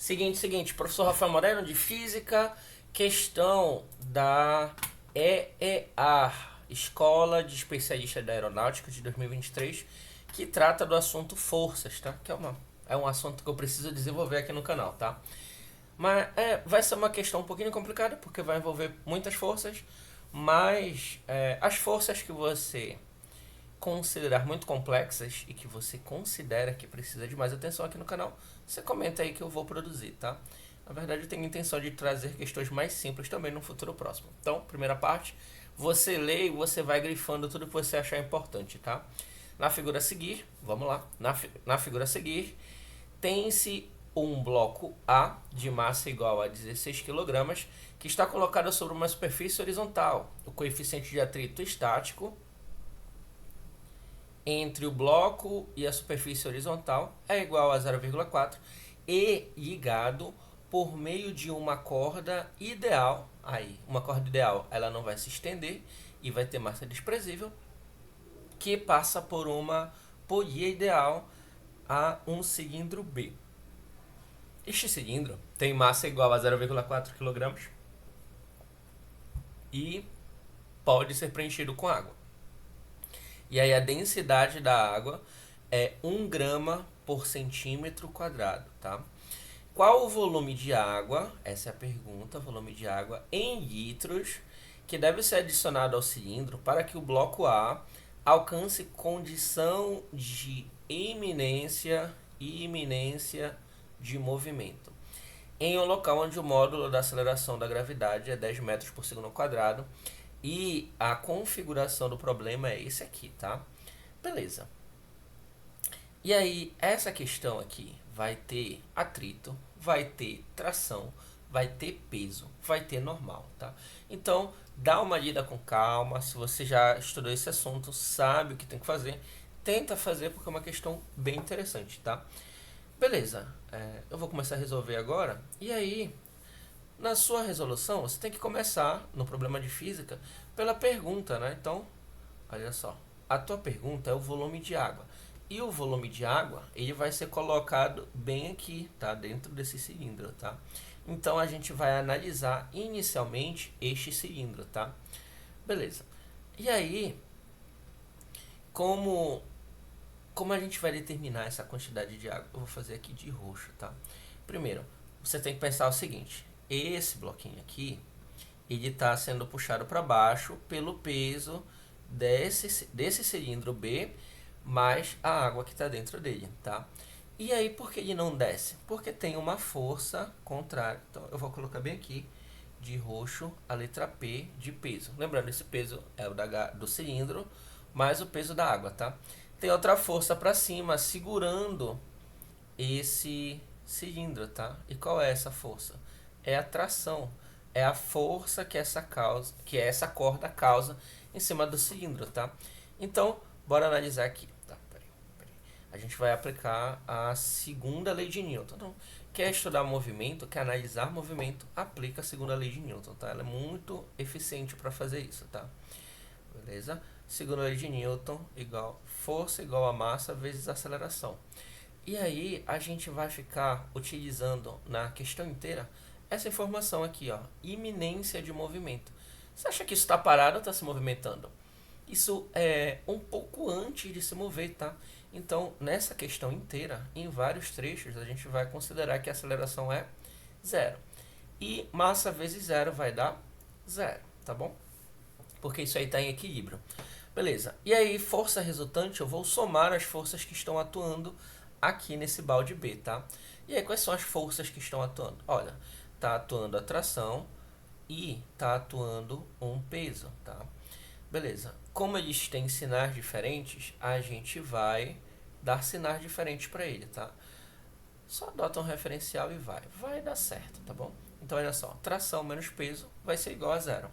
Seguinte, professor Rafael Moreno de Física, questão da EEA, Escola de Especialistas da Aeronáutica de 2023, que trata do assunto forças, tá? Que é um assunto que eu preciso desenvolver aqui no canal, tá? Mas vai ser uma questão um pouquinho complicada, porque vai envolver muitas forças, mas as forças que você considerar muito complexas e que você considera que precisa de mais atenção aqui no canal, você comenta aí que eu vou produzir, tá? Na verdade, eu tenho a intenção de trazer questões mais simples também no futuro próximo. Então, primeira parte, você lê e você vai grifando tudo que você achar importante, tá? Na figura a seguir, vamos lá, na figura a seguir, tem-se um bloco A de massa igual a 16 kg que está colocado sobre uma superfície horizontal. O coeficiente de atrito estático entre o bloco e a superfície horizontal é igual a 0,4 e ligado por meio de uma corda ideal. Aí, uma corda ideal, ela não vai se estender e vai ter massa desprezível, que passa por uma polia ideal a um cilindro B. Este cilindro tem massa igual a 0,4 kg e pode ser preenchido com água. E aí a densidade da água é 1 grama por centímetro quadrado, tá? Qual o volume de água, essa é a pergunta, volume de água em litros, que deve ser adicionado ao cilindro para que o bloco A alcance condição de iminência e iminência de movimento, em um local onde o módulo da aceleração da gravidade é 10 metros por segundo ao quadrado. E a configuração do problema é esse aqui, tá? Beleza. E aí, essa questão aqui vai ter atrito, vai ter tração, vai ter peso, vai ter normal, tá? Então, dá uma lida com calma. Se você já estudou esse assunto, sabe o que tem que fazer, tenta fazer porque é uma questão bem interessante, tá? Beleza, eu vou começar a resolver agora. E aí, na sua resolução, você tem que começar, no problema de física, pela pergunta, né? Então, olha só, a tua pergunta é o volume de água. E o volume de água, ele vai ser colocado bem aqui, tá? Dentro desse cilindro, tá? Então, a gente vai analisar inicialmente este cilindro, tá? Beleza. E aí, como, como a gente vai determinar essa quantidade de água? Eu vou fazer aqui de roxo, tá? Primeiro, você tem que pensar o seguinte: esse bloquinho aqui, ele está sendo puxado para baixo pelo peso desse cilindro B mais a água que está dentro dele, tá? E aí, por que ele não desce? Porque tem uma força contrária. Então, eu vou colocar bem aqui, de roxo, a letra P de peso. Lembrando, esse peso é o do cilindro mais o peso da água, tá? Tem outra força para cima, segurando esse cilindro, tá? E qual é essa força? É a tração, é a força que essa corda causa em cima do cilindro, tá? Então, bora analisar aqui, tá? Peraí. A gente vai aplicar a segunda lei de Newton. Então, quer estudar movimento, quer analisar movimento, aplica a segunda lei de Newton, tá? Ela é muito eficiente para fazer isso, tá? Beleza? Segunda lei de Newton igual força igual a massa vezes aceleração. E aí a gente vai ficar utilizando na questão inteira essa informação aqui, ó, iminência de movimento. Você acha que isso está parado ou está se movimentando? Isso é um pouco antes de se mover, tá? Então, nessa questão inteira, em vários trechos, a gente vai considerar que a aceleração é zero. E massa vezes zero vai dar zero, tá bom? Porque isso aí está em equilíbrio. Beleza. E aí, força resultante, eu vou somar as forças que estão atuando aqui nesse balde B, tá? E aí, quais são as forças que estão atuando? Olha, tá atuando a tração e tá atuando um peso, tá? Beleza. Como eles têm sinais diferentes, a gente vai dar sinais diferentes para ele, tá? Só adota um referencial e vai dar certo, tá bom? Então, olha só, tração menos peso vai ser igual a zero.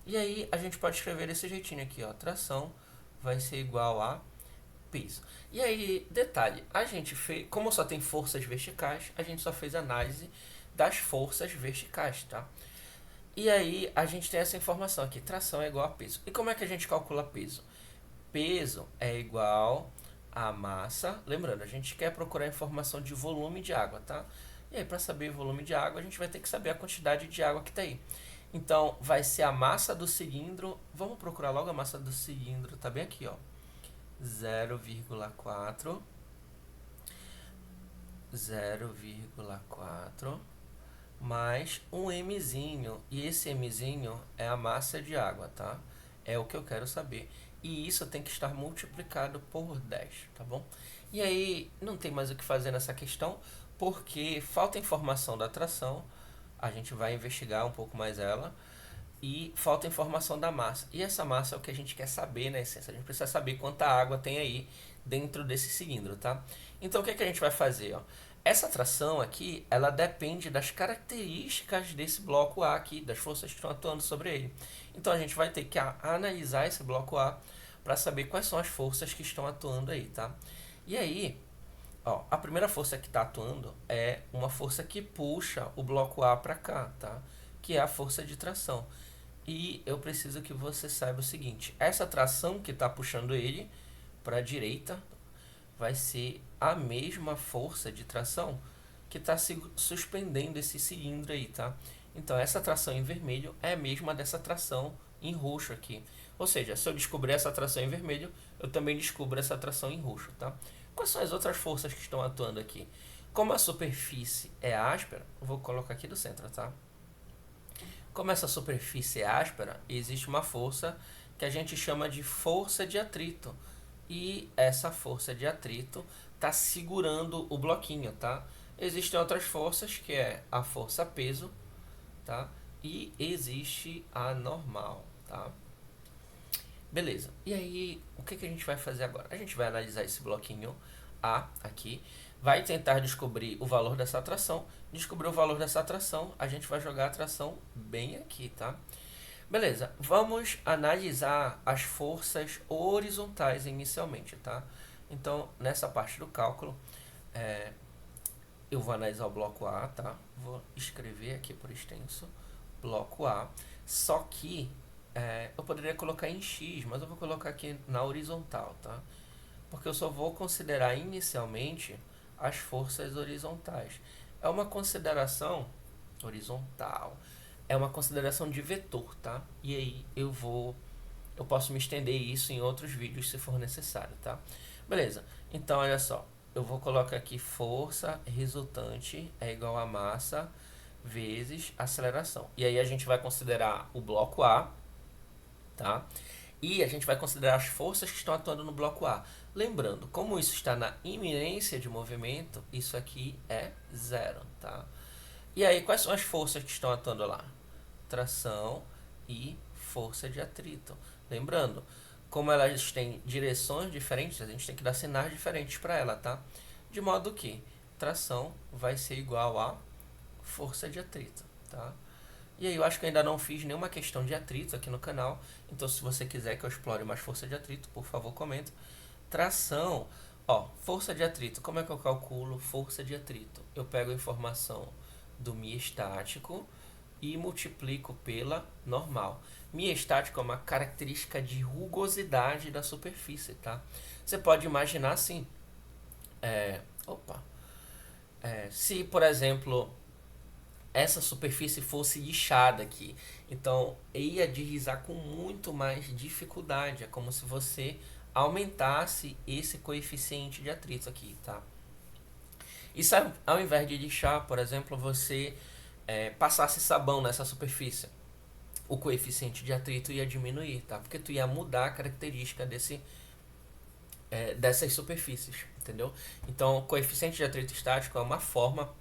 E aí, a gente pode escrever desse jeitinho aqui, ó, tração vai ser igual a peso. E aí, detalhe, a gente fez, como só tem forças verticais, a gente só fez análise das forças verticais, tá? E aí, a gente tem essa informação aqui, tração é igual a peso. E como é que a gente calcula peso? Peso é igual a massa, lembrando, a gente quer procurar informação de volume de água, tá? E aí, para saber o volume de água, a gente vai ter que saber a quantidade de água que está aí. Então, vai ser a massa do cilindro. Vamos procurar logo a massa do cilindro. Tá bem aqui, ó. 0,4 mais um mzinho. E esse mzinho é a massa de água, tá? É o que eu quero saber. E isso tem que estar multiplicado por 10, tá bom? E aí, não tem mais o que fazer nessa questão, porque falta informação da tração. A gente vai investigar um pouco mais ela. E falta informação da massa. E essa massa é o que a gente quer saber na essência. A gente precisa saber quanta água tem aí dentro desse cilindro, tá? Então, o que, que a gente vai fazer, ó? Essa tração aqui, ela depende das características desse bloco A aqui, das forças que estão atuando sobre ele. Então, a gente vai ter que analisar esse bloco A para saber quais são as forças que estão atuando aí, tá? E aí, ó, a primeira força que está atuando é uma força que puxa o bloco A para cá, tá? Que é a força de tração. E eu preciso que você saiba o seguinte: essa tração que está puxando ele para a direita vai ser a mesma força de tração que está suspendendo esse cilindro aí, tá? Então, essa tração em vermelho é a mesma dessa tração em roxo aqui. Ou seja, se eu descobrir essa tração em vermelho, eu também descubro essa tração em roxo, tá? Quais são as outras forças que estão atuando aqui? Como a superfície é áspera, eu vou colocar aqui do centro, tá? Como essa superfície é áspera, existe uma força que a gente chama de força de atrito. E essa força de atrito está segurando o bloquinho, tá? Existem outras forças, que é a força peso, tá? E existe a normal, tá? Beleza. E aí, o que, que a gente vai fazer agora? A gente vai analisar esse bloquinho A aqui, vai tentar descobrir o valor dessa atração. Descobrir o valor dessa atração, a gente vai jogar a atração bem aqui, tá? Beleza, vamos analisar as forças horizontais inicialmente, tá? Então, nessa parte do cálculo, eu vou analisar o bloco A, tá? Vou escrever aqui por extenso, bloco A. Só que eu poderia colocar em X, mas eu vou colocar aqui na horizontal, tá? Porque eu só vou considerar inicialmente as forças horizontais. É uma consideração horizontal. É uma consideração de vetor, tá? E aí eu posso me estender isso em outros vídeos se for necessário, tá? Beleza. Então, olha só. Eu vou colocar aqui força resultante é igual a massa vezes aceleração. E aí a gente vai considerar o bloco A, tá? E a gente vai considerar as forças que estão atuando no bloco A. Lembrando, como isso está na iminência de movimento, isso aqui é zero, tá? E aí, quais são as forças que estão atuando lá? Tração e força de atrito. Lembrando, como elas têm direções diferentes, a gente tem que dar sinais diferentes para ela, tá? De modo que tração vai ser igual a força de atrito, tá? E aí eu acho que eu ainda não fiz nenhuma questão de atrito aqui no canal, então se você quiser que eu explore mais força de atrito, por favor, comenta. Tração, ó, força de atrito, como é que eu calculo força de atrito? Eu pego a informação do miestático e multiplico pela normal. Miestático é uma característica de rugosidade da superfície, tá? Você pode imaginar assim, se por exemplo essa superfície fosse lixada aqui, então ia deslizar com muito mais dificuldade. É como se você aumentasse esse coeficiente de atrito aqui, tá? E se ao invés de lixar, por exemplo, você passasse sabão nessa superfície, o coeficiente de atrito ia diminuir, tá? Porque tu ia mudar a característica dessas superfícies, entendeu? Então, o coeficiente de atrito estático é uma forma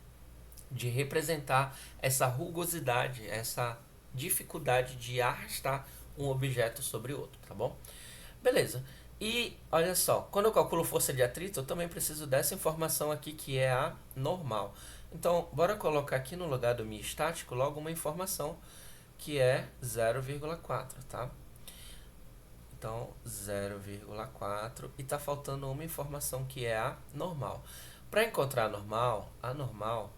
de representar essa rugosidade, essa dificuldade de arrastar um objeto sobre outro, tá bom? Beleza. E olha só, quando eu calculo força de atrito, eu também preciso dessa informação aqui, que é a normal. Então, bora colocar aqui no lugar do miestático logo uma informação que é 0,4, tá? Então, 0,4 e tá faltando uma informação que é a normal. Para encontrar a normal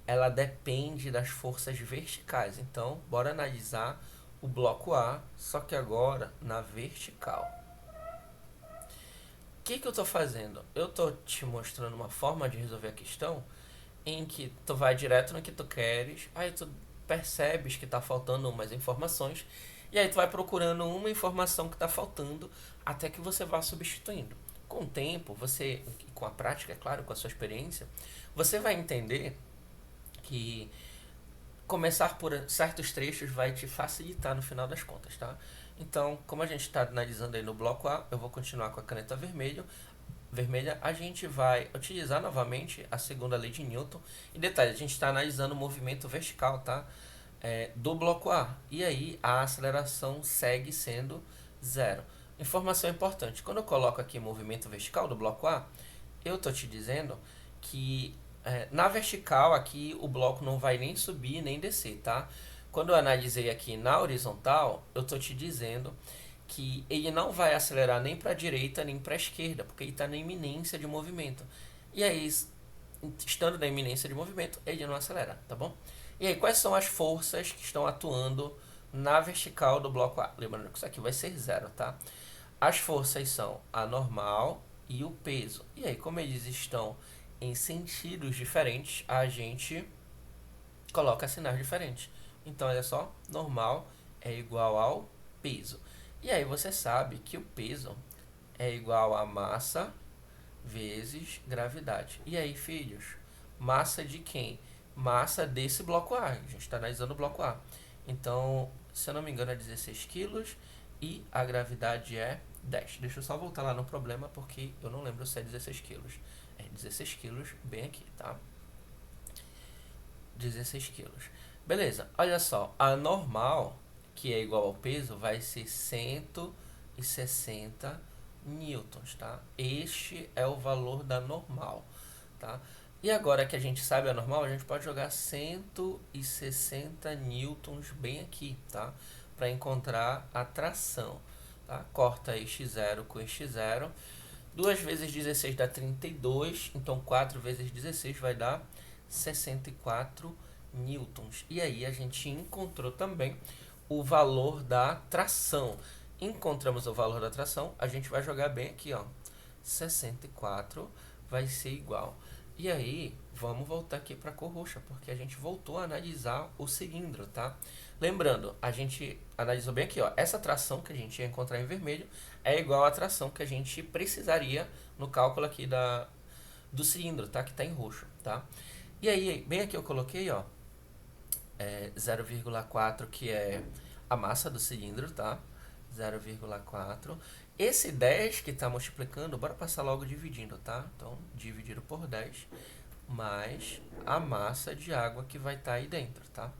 ela depende das forças verticais. Então, bora analisar o bloco A, só que agora na vertical. O que eu estou fazendo? Eu estou te mostrando uma forma de resolver a questão em que tu vai direto no que tu queres, aí tu percebes que tá faltando umas informações, e aí tu vai procurando uma informação que tá faltando até que você vá substituindo. Com o tempo, você, com a prática, é claro, com a sua experiência, você vai entender que começar por certos trechos vai te facilitar no final das contas, tá? Então, como a gente está analisando aí no bloco A, eu vou continuar com a caneta vermelha, a gente vai utilizar novamente a segunda lei de Newton. E detalhe, a gente está analisando o movimento vertical, tá? Do bloco A. E aí a aceleração segue sendo zero. Informação importante, quando eu coloco aqui movimento vertical do bloco A, eu tô te dizendo que na vertical aqui o bloco não vai nem subir nem descer, tá? Quando eu analisei aqui na horizontal, eu tô te dizendo que ele não vai acelerar nem para a direita nem para a esquerda, porque ele está na iminência de movimento. E aí, estando na iminência de movimento, ele não acelera, tá bom? E aí, quais são as forças que estão atuando na vertical do bloco A? Lembrando que isso aqui vai ser zero, tá? As forças são a normal e o peso. E aí, como eles estão em sentidos diferentes, a gente coloca sinais diferentes. Então, olha só, normal é igual ao peso. E aí você sabe que o peso é igual a massa vezes gravidade. E aí, filhos, massa de quem? Massa desse bloco A. A gente está analisando o bloco A. Então, se eu não me engano, é 16 quilos e a gravidade é 10. Deixa eu só voltar lá no problema porque eu não lembro se é 16 quilos. É 16 quilos bem aqui, tá? 16 quilos. Beleza, olha só, a normal, que é igual ao peso, vai ser 160 newtons, tá? Este é o valor da normal, tá? E agora que a gente sabe a normal, a gente pode jogar 160 newtons bem aqui, tá? Para encontrar a tração, tá? Corta este zero com este zero. 2 vezes 16 dá 32, então 4 vezes 16 vai dar 64 newtons. E aí a gente encontrou também o valor da tração. Encontramos o valor da tração, a gente vai jogar bem aqui, ó. 64 vai ser igual. E aí, vamos voltar aqui para a cor roxa, porque a gente voltou a analisar o cilindro, tá? Lembrando, a gente analisou bem aqui, ó. Essa tração que a gente ia encontrar em vermelho é igual à tração que a gente precisaria no cálculo aqui do cilindro, tá? Que está em roxo, tá? E aí, bem aqui eu coloquei, ó, 0,4 que é a massa do cilindro, tá? 0,4. Esse 10 que está multiplicando, bora passar logo dividindo, tá? Então, dividido por 10 mais a massa de água que vai estar aí dentro, tá?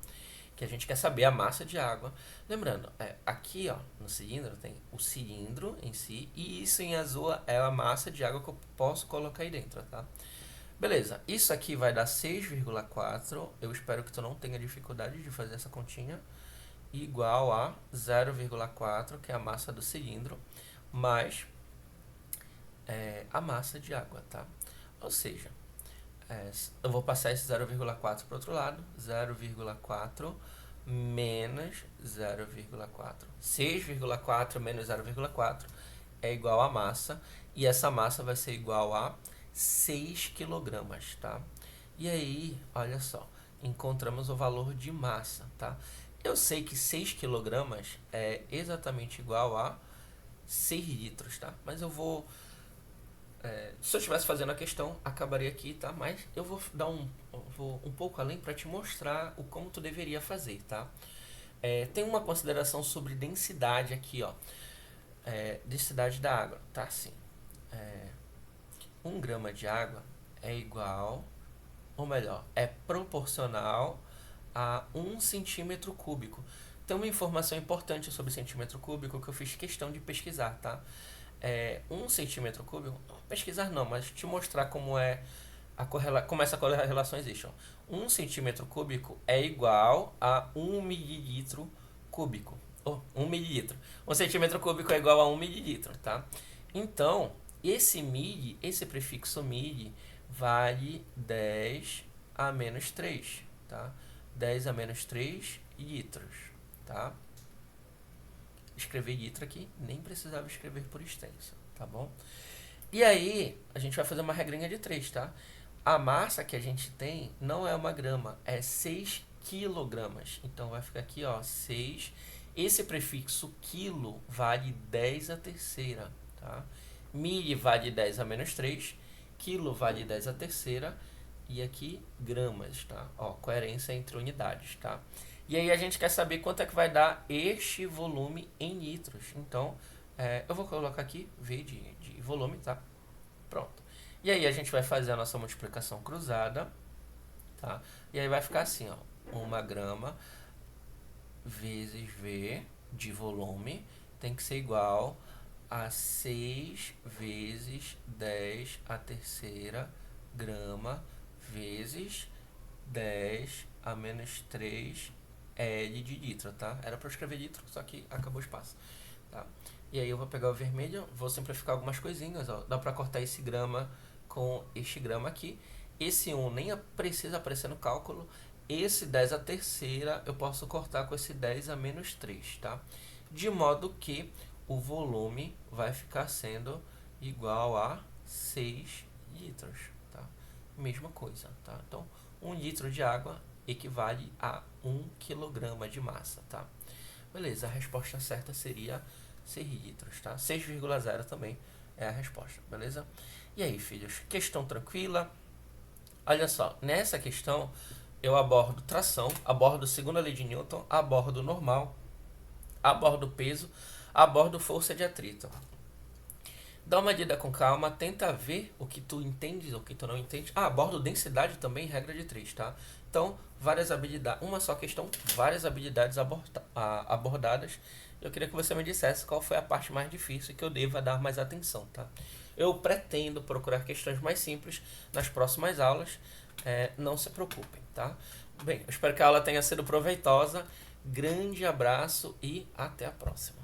Que a gente quer saber a massa de água. Lembrando, aqui ó, no cilindro tem o cilindro em si e isso em azul é a massa de água que eu posso colocar aí dentro, tá? Beleza, isso aqui vai dar 6,4. Eu espero que tu não tenha dificuldade de fazer essa continha. Igual a 0,4, que é a massa do cilindro, mais a massa de água, tá? Ou seja, eu vou passar esse 0,4 para o outro lado. 0,4 menos 0,4. 6,4 menos 0,4 é igual a massa. E essa massa vai ser igual a 6 quilogramas, tá? E aí, olha só, encontramos o valor de massa, tá? Eu sei que 6 quilogramas é exatamente igual a 6 litros, tá? Mas eu vou... se eu estivesse fazendo a questão, acabaria aqui, tá? Mas eu vou dar vou um pouco além para te mostrar o como tu deveria fazer, tá? Tem uma consideração sobre densidade aqui, ó. Densidade da água, tá? Assim, 1 grama de água é igual, ou melhor, é proporcional a 1 centímetro cúbico. Tem uma informação importante sobre centímetro cúbico que eu fiz questão de pesquisar, tá? 1 centímetro cúbico, pesquisar não, mas te mostrar como como essa correlação existe. Ó. 1 centímetro cúbico é igual a 1 mililitro cúbico. 1 mililitro. 1 centímetro cúbico é igual a 1 mililitro, tá? Então, esse prefixo mili vale 10 a menos 3, tá? 10 a menos 3 litros, tá? Escrever litro aqui, nem precisava escrever por extenso, tá bom? E aí, a gente vai fazer uma regrinha de 3, tá? A massa que a gente tem não é 1 grama, é 6 quilogramas. Então vai ficar aqui, ó, 6. Esse prefixo quilo vale 10 a terceira, tá? Mili vale 10 a menos 3, quilo vale 10 a terceira, e aqui gramas, tá? Ó, coerência entre unidades, tá? E aí a gente quer saber quanto é que vai dar este volume em litros. Então, eu vou colocar aqui V de volume, tá? Pronto. E aí a gente vai fazer a nossa multiplicação cruzada, tá? E aí vai ficar assim, ó, 1 grama vezes V de volume tem que ser igual a 6 vezes 10 a terceira grama vezes 10 a menos 3 L de litro, tá? Era para eu escrever litro, só que acabou o espaço, tá? E aí eu vou pegar o vermelho, vou simplificar algumas coisinhas, ó. Dá para cortar esse grama com este grama aqui. Esse 1 nem precisa aparecer no cálculo. Esse 10 a terceira eu posso cortar com esse 10 a menos 3, tá? De modo que o volume vai ficar sendo igual a 6 litros, tá? Mesma coisa, tá? Então, 1 litro de água equivale a 1 quilograma de massa, tá? Beleza, a resposta certa seria 6 litros, tá? 6,0 também é a resposta, beleza? E aí, filhos, questão tranquila. Olha só, nessa questão eu abordo tração, abordo segunda lei de Newton, abordo normal, abordo peso, abordo força de atrito. Dá uma lida com calma, tenta ver o que tu entendes ou o que tu não entende. Abordo densidade também, regra de 3, tá? Então, várias habilidades, uma só questão, várias habilidades abordadas. Eu queria que você me dissesse qual foi a parte mais difícil e que eu deva dar mais atenção, tá? Eu pretendo procurar questões mais simples nas próximas aulas, não se preocupem, tá? Bem, eu espero que a aula tenha sido proveitosa. Grande abraço e até a próxima.